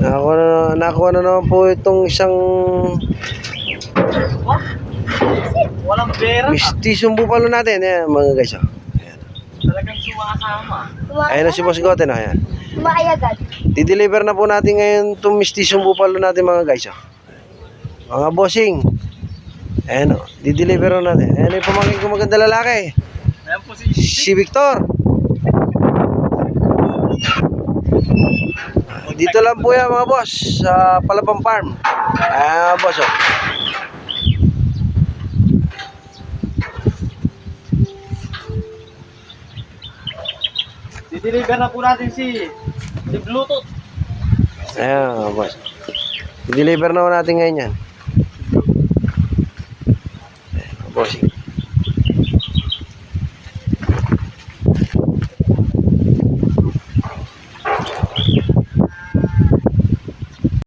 Nakuha na naman po itong isang Walang pera. mistisong bupalo natin. Ayan mga guys. Oh. Talagang sumakasama. Ayan na si Boss Goten. Oh. Ayan. Sumakayagad. Di-deliver na po natin ngayon itong mistisong bupalo natin mga guys. Oh. Mga bossing. Ayan o. Di-deliver na natin. Ayan yung pamangkin ko maganda lalaki. Ayan po si Si Victor. Dito lang po yan mga boss. Sa Palabang Farm. Ayan boss o. Dideliver na po natin si Bluetooth. Ayan boss. Di-deliver na po natin ngayon yan. Ayan bossing.